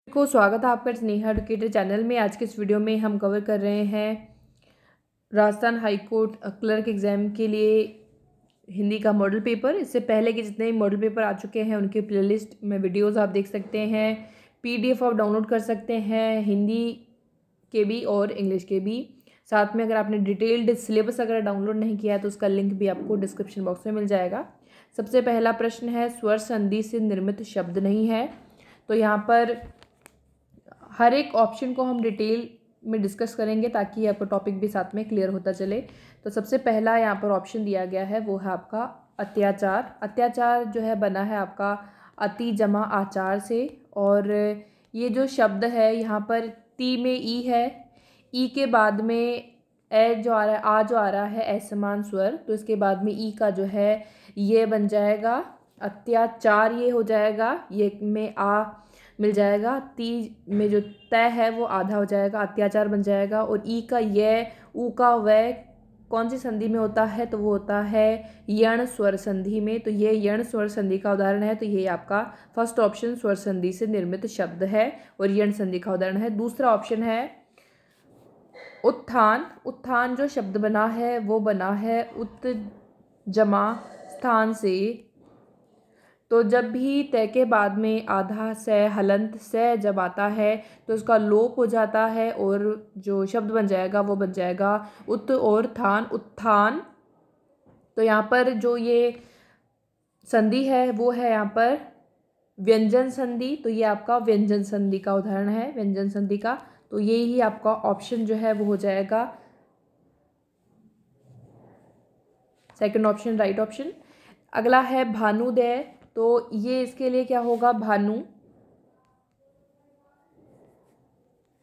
को स्वागत है आपका स्नेहा एडुकेटर चैनल में। आज के इस वीडियो में हम कवर कर रहे हैं Rajasthan high court clerk exam के लिए हिंदी का मॉडल पेपर। इससे पहले के जितने भी मॉडल पेपर आ चुके हैं उनके प्लेलिस्ट में वीडियोस आप देख सकते हैं। पीडीएफ आप डाउनलोड कर सकते हैं, हिंदी के भी और इंग्लिश के भी। साथ में अगर आपने डिटेल्ड सिलेबस अगर डाउनलोड नहीं किया है तो उसका लिंक भी आपको डिस्क्रिप्शन बॉक्स में मिल जाएगा। सबसे पहला प्रश्न है, स्वर संधि से निर्मित शब्द नहीं है। तो यहाँ पर हर एक ऑप्शन को हम डिटेल में डिस्कस करेंगे ताकि आपका टॉपिक भी साथ में क्लियर होता चले। तो सबसे पहला यहाँ पर ऑप्शन दिया गया है वो है आपका अत्याचार। अत्याचार जो है बना है आपका अति जमा आचार से। और ये जो शब्द है यहाँ पर ती में ई है, ई के बाद में ए जो आ रहा है, आ जो आ रहा है असमान स्वर, तो इसके बाद में ई का जो है ये बन जाएगा अत्याचार, ये हो जाएगा, ये में आ मिल जाएगा, ती में जो तय है वो आधा हो जाएगा, अत्याचार बन जाएगा। और ई का ये, ऊ का वह कौन सी संधि में होता है तो वो होता है यण स्वर संधि में। तो ये यण स्वर संधि का उदाहरण है। तो ये आपका फर्स्ट ऑप्शन स्वर संधि से निर्मित शब्द है और यण संधि का उदाहरण है। दूसरा ऑप्शन है उत्थान। उत्थान जो शब्द बना है वो बना है उत जमा स्थान से। तो जब भी तय के बाद में आधा से हलंत से जब आता है तो उसका लोप हो जाता है और जो शब्द बन जाएगा वो बन जाएगा उत और थान, उत्थान। तो यहाँ पर जो ये संधि है वो है यहाँ पर व्यंजन संधि। तो ये आपका व्यंजन संधि का उदाहरण है, व्यंजन संधि का। तो ये ही आपका ऑप्शन जो है वो हो जाएगा सेकंड ऑप्शन, राइट ऑप्शन। अगला है भानुदय। तो ये इसके लिए क्या होगा, भानु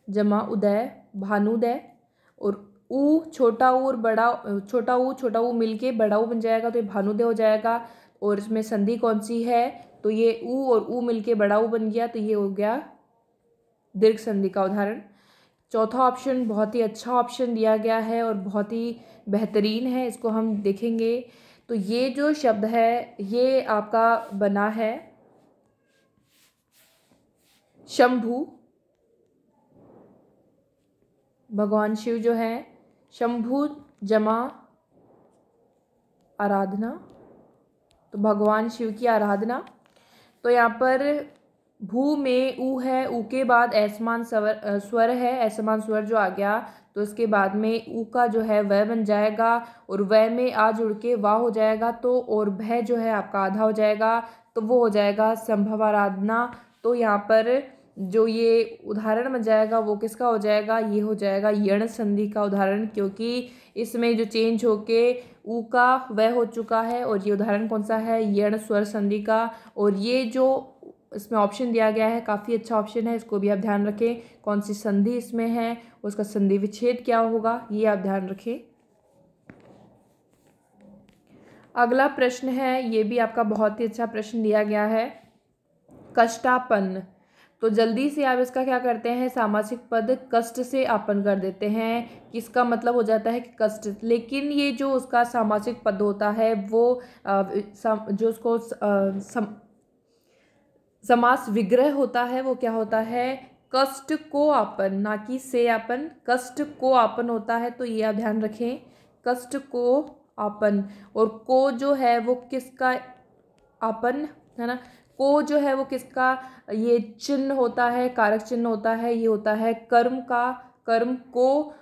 जमा उदय, भानुदय। और ऊ छोटा ऊ और बड़ा, छोटा ऊ मिलके बड़ा ऊ बन जाएगा तो ये भानुदय हो जाएगा। और इसमें संधि कौन सी है तो ये ऊ और ऊ मिलके बड़ा ऊ बन गया, तो ये हो गया दीर्घ संधि का उदाहरण। चौथा ऑप्शन बहुत ही अच्छा ऑप्शन दिया गया है और बहुत ही बेहतरीन है, इसको हम देखेंगे। तो ये जो शब्द है ये आपका बना है शंभु, भगवान शिव जो है, शंभु जमा आराधना, तो भगवान शिव की आराधना। तो यहाँ पर भू में ऊ है, ऊ के बाद असमान स्वर है, असमान स्वर जो आ गया तो इसके बाद में ऊ का जो है वह बन जाएगा और वह में आ जुड़ के वाह हो जाएगा। तो और भय जो है आपका आधा हो जाएगा तो वो हो जाएगा संभव आराधना। तो यहाँ पर जो ये उदाहरण बन जाएगा वो किसका हो जाएगा, ये हो जाएगा यण संधि का उदाहरण, क्योंकि इसमें जो चेंज होके ऊ का वह हो चुका है। और ये उदाहरण कौन सा है, यण स्वर संधि का। और ये जो इसमें ऑप्शन दिया गया है काफ़ी अच्छा ऑप्शन है, इसको भी आप ध्यान रखें। कौन सी संधि इसमें है, उसका संधि विच्छेद क्या होगा, ये आप ध्यान रखें। अगला प्रश्न है, ये भी आपका बहुत ही अच्छा प्रश्न दिया गया है, कष्टापन्न। तो जल्दी से आप इसका क्या करते हैं, सामासिक पद कष्ट से आपन कर देते हैं, किसका मतलब हो जाता है कि कष्ट। लेकिन ये जो उसका सामासिक पद होता है वो जो उसको समास विग्रह होता है वो क्या होता है, कष्ट को आपन, ना कि से आपन, कष्ट को आपन होता है। तो ये आप ध्यान रखें, कष्ट को आपन। और को जो है वो किसका आपन है ना, को जो है वो किसका ये चिन्ह होता है, कारक चिन्ह होता है, ये होता है कर्म का, कर्म को।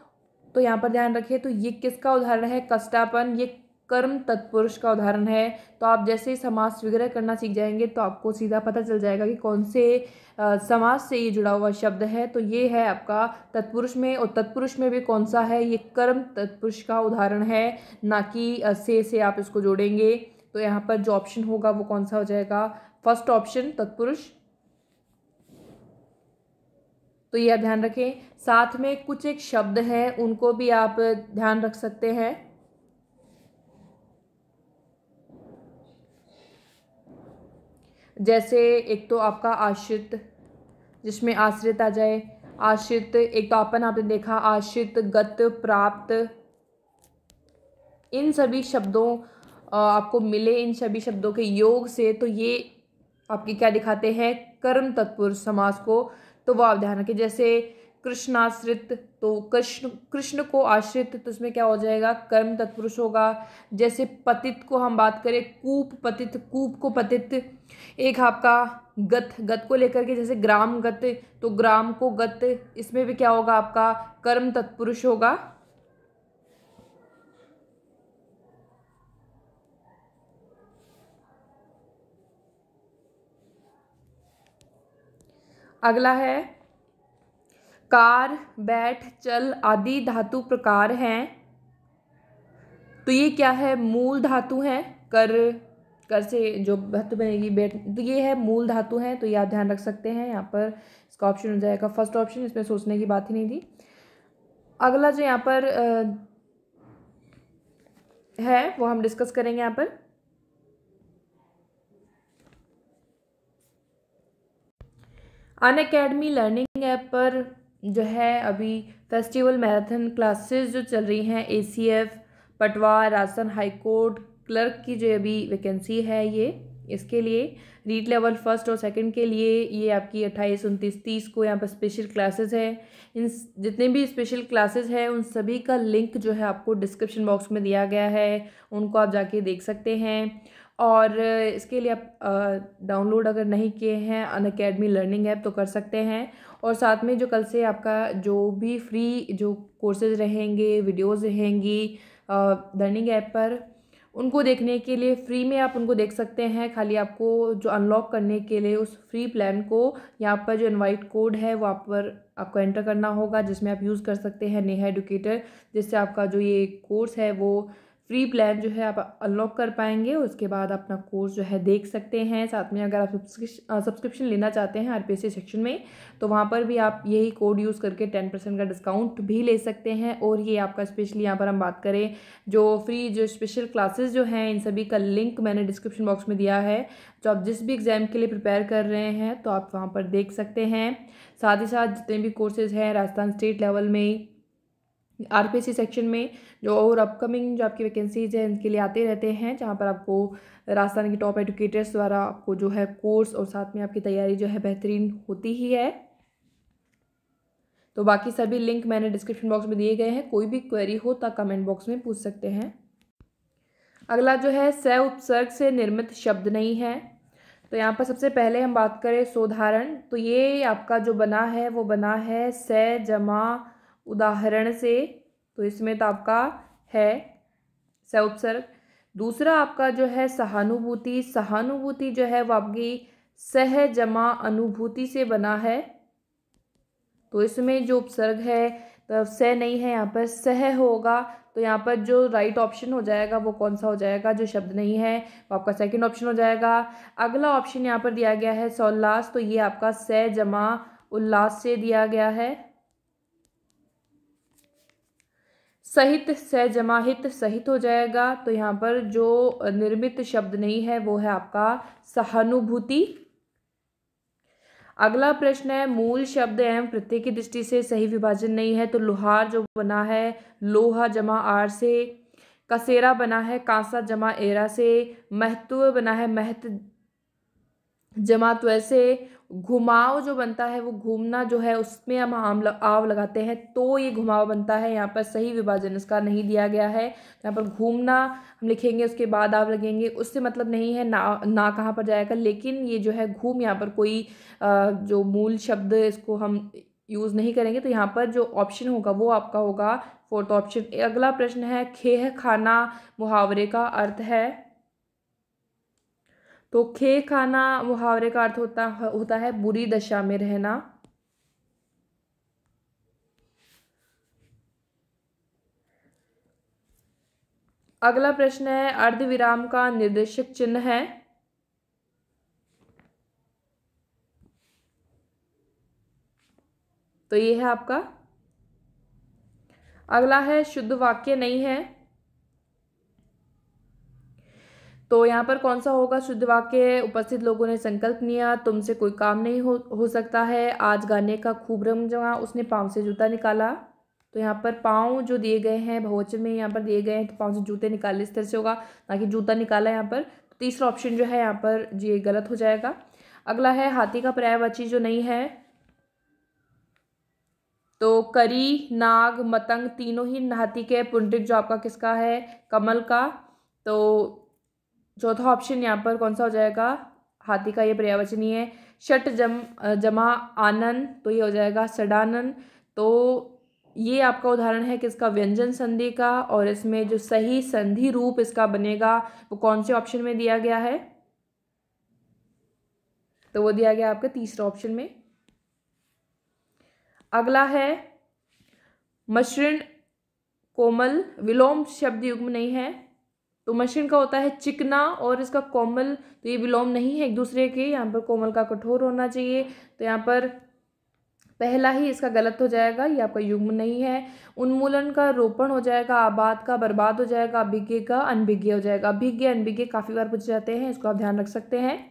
तो यहाँ पर ध्यान रखिए, तो ये किसका उदाहरण है, कष्टापन, ये कर्म तत्पुरुष का उदाहरण है। तो आप जैसे ही समास विग्रह करना सीख जाएंगे तो आपको सीधा पता चल जाएगा कि कौन से समास से ये जुड़ा हुआ शब्द है। तो ये है आपका तत्पुरुष में, और तत्पुरुष में भी कौन सा है, ये कर्म तत्पुरुष का उदाहरण है, ना कि से आप इसको जोड़ेंगे। तो यहाँ पर जो ऑप्शन होगा वो कौन सा हो जाएगा, फर्स्ट ऑप्शन तत्पुरुष। तो ये आप ध्यान रखें। साथ में कुछ एक शब्द हैं उनको भी आप ध्यान रख सकते हैं। जैसे एक तो आपका आश्रित, जिसमें आश्रित आ जाए, आश्रित। एक तो अपन आपने देखा आश्रित, गत, प्राप्त, इन सभी शब्दों आपको मिले, इन सभी शब्दों के योग से। तो ये आपके क्या दिखाते हैं, कर्म तत्पुरुष समास को। तो वो आप ध्यान रखें। जैसे कृष्णाश्रित, तो कृष्ण को आश्रित, तो इसमें क्या हो जाएगा, कर्म तत्पुरुष होगा। जैसे पतित को हम बात करें, कूप पतित, कूप को पतित। एक आपका गत, गत को लेकर के जैसे ग्राम गत, तो ग्राम को गत, इसमें भी क्या होगा, आपका कर्म तत्पुरुष होगा। अगला है कार, बैठ, चल आदि धातु प्रकार हैं। तो ये क्या है, मूल धातु हैं। कर, कर से जो धातु बनेगी बैठ, तो ये है मूल धातु हैं। तो ये आप ध्यान रख सकते हैं। यहाँ पर इसका ऑप्शन हो जाएगा फर्स्ट ऑप्शन, इसमें सोचने की बात ही नहीं थी। अगला जो यहाँ पर है वो हम डिस्कस करेंगे यहाँ पर। अनअकैडमी लर्निंग ऐप पर जो है अभी फेस्टिवल मैराथन क्लासेस जो चल रही हैं, ACF, Patwa, Rajasthan high court clerk की जो अभी वैकेंसी है, ये इसके लिए रीट लेवल फर्स्ट और सेकंड के लिए ये आपकी 28, 29, 30 को यहाँ पर स्पेशल क्लासेस है। इन जितने भी स्पेशल क्लासेस हैं उन सभी का लिंक जो है आपको डिस्क्रिप्शन बॉक्स में दिया गया है, उनको आप जाके देख सकते हैं। और इसके लिए आप डाउनलोड अगर नहीं किए हैं अनअकैडमी लर्निंग ऐप तो कर सकते हैं। और साथ में जो कल से आपका जो भी फ्री जो कोर्सेज रहेंगे, वीडियोज़ रहेंगी लर्निंग ऐप पर, उनको देखने के लिए फ्री में आप उनको देख सकते हैं। खाली आपको जो अनलॉक करने के लिए उस फ्री प्लान को यहाँ पर जो इनवाइट कोड है वो आप पर आपको एंटर करना होगा, जिसमें आप यूज़ कर सकते हैं नेहा एडुकेटर, जिससे आपका जो ये कोर्स है वो फ्री प्लान जो है आप अनलॉक कर पाएंगे। उसके बाद अपना कोर्स जो है देख सकते हैं। साथ में अगर आप सब्सक्रिप्शन लेना चाहते हैं RPSC सेक्शन में, तो वहाँ पर भी आप यही कोड यूज़ करके 10% का डिस्काउंट भी ले सकते हैं। और ये आपका स्पेशली यहाँ पर हम बात करें जो फ्री जो स्पेशल क्लासेस जो हैं, इन सभी का लिंक मैंने डिस्क्रिप्शन बॉक्स में दिया है। जो आप जिस भी एग्ज़ाम के लिए प्रिपेयर कर रहे हैं तो आप वहाँ पर देख सकते हैं। साथ ही साथ जितने भी कोर्सेज़ हैं राजस्थान स्टेट लेवल में, RPSC सेक्शन में जो और अपकमिंग जो आपकी वैकेंसीज हैं इनके लिए आते रहते हैं, जहाँ पर आपको राजस्थान की टॉप एडुकेटर्स द्वारा आपको जो है कोर्स और साथ में आपकी तैयारी जो है बेहतरीन होती ही है। तो बाकी सभी लिंक मैंने डिस्क्रिप्शन बॉक्स में दिए गए हैं। कोई भी क्वेरी हो तो कमेंट बॉक्स में पूछ सकते हैं। अगला जो है स उपसर्ग से निर्मित शब्द नहीं है। तो यहाँ पर सबसे पहले हम बात करें सोधारण, तो ये आपका जो बना है वो बना है स जमा उदाहरण से। तो इसमें तो आपका है स उपसर्ग। दूसरा आपका जो है सहानुभूति, सहानुभूति जो है वो आपकी सह जमा अनुभूति से बना है। तो इसमें जो उपसर्ग है तो स नहीं है, यहाँ पर सह होगा। तो यहाँ पर जो राइट ऑप्शन हो जाएगा वो कौन सा हो जाएगा, जो शब्द नहीं है वो आपका सेकंड ऑप्शन हो जाएगा। अगला ऑप्शन यहाँ पर दिया गया है सौल्लास, तो ये आपका स जमा उल्लास से दिया गया है। सहित, स जमा हित सहित हो जाएगा। तो यहाँ पर जो निर्मित शब्द नहीं है वो है आपका सहानुभूति। अगला प्रश्न है मूल शब्द एवं प्रत्यय की दृष्टि से सही विभाजन नहीं है। तो लोहार जो बना है लोहा जमा आर से, कसेरा बना है कांसा जमा एरा से, महत्व बना है महत जमा त्व से, घुमाव जो बनता है वो घूमना जो है उसमें हम आव लगाते हैं तो ये घुमाव बनता है। यहाँ पर सही विभाजन इसका नहीं दिया गया है। यहाँ पर घूमना हम लिखेंगे उसके बाद आव लगेंगे, उससे मतलब नहीं है ना कहाँ पर जाएगा। लेकिन ये जो है घूम, यहाँ पर कोई जो मूल शब्द इसको हम यूज़ नहीं करेंगे। तो यहाँ पर जो ऑप्शन होगा वो आपका होगा फोर्थ ऑप्शन। अगला प्रश्न है खेह खाना मुहावरे का अर्थ है। तो खे खाना मुहावरे का अर्थ होता है बुरी दशा में रहना। अगला प्रश्न है अर्धविराम का निर्देशक चिन्ह है। तो ये है आपका। अगला है शुद्ध वाक्य नहीं है। तो यहाँ पर कौन सा होगा शुद्ध वाक्य, उपस्थित लोगों ने संकल्प लिया तुमसे कोई काम नहीं हो सकता है, आज गाने का खूब रंग जमा, उसने पाँव से जूता निकाला। तो यहाँ पर पाँव जो दिए गए हैं बहुवचन में यहाँ पर दिए गए हैं, तो पाँव से जूते निकाले इस तरह से होगा, ना कि जूता निकाला यहाँ पर। तो तीसरा ऑप्शन जो है यहाँ पर ये गलत हो जाएगा। अगला है हाथी का पर्यायवाची जो नहीं है। तो करी, नाग, मतंग तीनों ही हाथी के। पुंडरिक जो आपका किसका है, कमल का। तो चौथा ऑप्शन यहाँ पर कौन सा हो जाएगा, हाथी का, ये पर्यायवाची है। षट जमा आनन, तो ये हो जाएगा षडानन। तो ये आपका उदाहरण है किसका, व्यंजन संधि का। और इसमें जो सही संधि रूप इसका बनेगा वो कौन से ऑप्शन में दिया गया है, तो वो दिया गया आपका तीसरा ऑप्शन में। अगला है मसृण कोमल, विलोम शब्द युग्म नहीं है। तो मसृण का होता है चिकना और इसका कोमल, तो ये विलोम नहीं है एक दूसरे के। यहाँ पर कोमल का कठोर होना चाहिए, तो यहाँ पर पहला ही इसका गलत हो जाएगा, ये आपका युग्म नहीं है। उन्मूलन का रोपण हो जाएगा, आबाद का बर्बाद हो जाएगा, अभिज्ञ का अनभिज्ञ हो जाएगा। अभिज्ञ अनभिज्ञ काफ़ी बार पूछे जाते हैं, इसको आप ध्यान रख सकते हैं।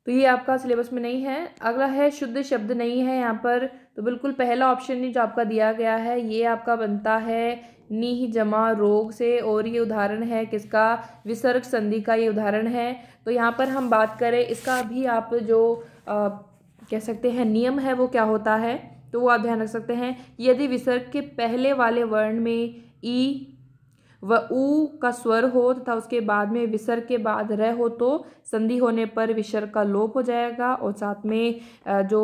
तो ये आपका सिलेबस में नहीं है। अगला है शुद्ध शब्द नहीं है यहाँ पर, तो बिल्कुल पहला ऑप्शन ही जो आपका दिया गया है ये आपका बनता है नी जमा रोग से। और ये उदाहरण है किसका, विसर्ग संधि का ये उदाहरण है। तो यहाँ पर हम बात करें इसका भी आप जो कह सकते हैं नियम है वो क्या होता है, तो वो आप ध्यान रख सकते हैं। यदि विसर्ग के पहले वाले वर्ण में ई व ऊ का स्वर हो तथा उसके बाद में विसर्ग के बाद र हो तो संधि होने पर विसर्ग का लोप हो जाएगा। और साथ में जो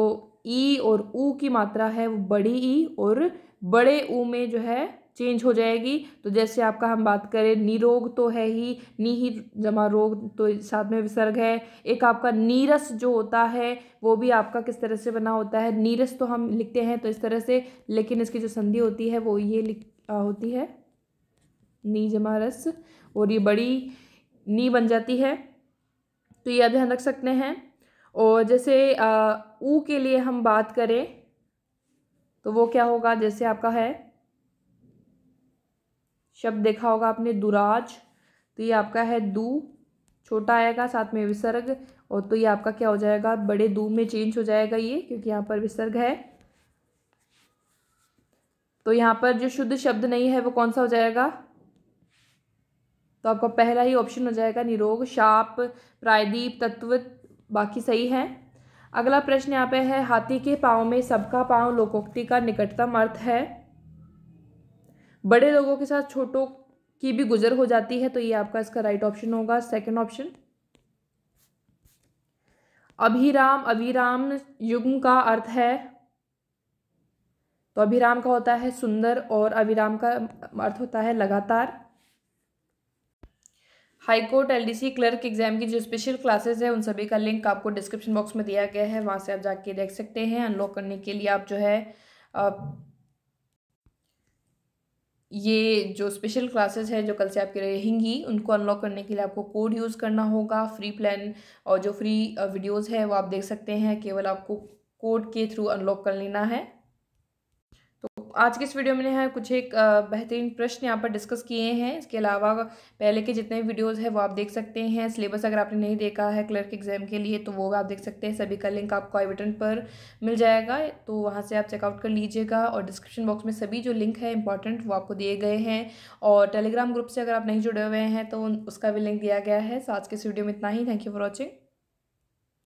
ई और ऊ की मात्रा है वो बड़ी ई और बड़े ऊ में जो है चेंज हो जाएगी। तो जैसे आपका हम बात करें निरोग तो है ही, नी ही जमा रोग, तो साथ में विसर्ग है। एक आपका नीरस जो होता है वो भी आपका किस तरह से बना होता है, नीरस तो हम लिखते हैं तो इस तरह से, लेकिन इसकी जो संधि होती है वो ये होती है नी जमा रस, और ये बड़ी नी बन जाती है। तो ये आप ध्यान रख सकते हैं। और जैसे ऊ के लिए हम बात करें तो वो क्या होगा, जैसे आपका है शब्द देखा होगा आपने दुराज, तो ये आपका है दू, छोटा आएगा साथ में विसर्ग, और तो ये आपका क्या हो जाएगा, बड़े दू में चेंज हो जाएगा ये, क्योंकि यहाँ पर विसर्ग है। तो यहाँ पर जो शुद्ध शब्द नहीं है वो कौन सा हो जाएगा, तो आपका पहला ही ऑप्शन हो जाएगा निरोग। शाप, प्रायदीप, तत्व बाकी सही है। अगला प्रश्न यहाँ पे है हाथी के पाँव में सबका पाँव लोकोक्ति का निकटतम अर्थ है। बड़े लोगों के साथ छोटों की भी गुजर हो जाती है, तो ये आपका इसका राइट ऑप्शन होगा सेकंड ऑप्शन। अभिराम, अभिराम युग्म का अर्थ है, तो अभिराम का होता है सुंदर और अभिराम का अर्थ होता है लगातार। हाईकोर्ट एलडीसी क्लर्क एग्जाम की जो स्पेशल क्लासेस है उन सभी का लिंक आपको डिस्क्रिप्शन बॉक्स में दिया गया है, वहाँ से आप जाके देख सकते हैं। अनलॉक करने के लिए आप जो है ये जो स्पेशल क्लासेस है जो कल से आपकी रहेंगी उनको अनलॉक करने के लिए आपको कोड यूज़ करना होगा। फ्री प्लान और जो फ्री वीडियोस है वो आप देख सकते हैं, केवल आपको कोड के थ्रू अनलॉक कर लेना है। तो आज के इस वीडियो में है कुछ एक बेहतरीन प्रश्न यहाँ पर डिस्कस किए हैं। इसके अलावा पहले के जितने वीडियोस हैं वो आप देख सकते हैं। सिलेबस अगर आपने नहीं देखा है क्लर्क एग्जाम के लिए तो वो आप देख सकते हैं, सभी का लिंक आपको आई बटन पर मिल जाएगा, तो वहाँ से आप चेकआउट कर लीजिएगा। और डिस्क्रिप्शन बॉक्स में सभी जो लिंक है इंपॉर्टेंट वो आपको दिए गए हैं। और टेलीग्राम ग्रुप से अगर आप नहीं जुड़े हुए हैं तो उसका भी लिंक दिया गया है। सो आज के इस वीडियो में इतना ही। Thank you for watching.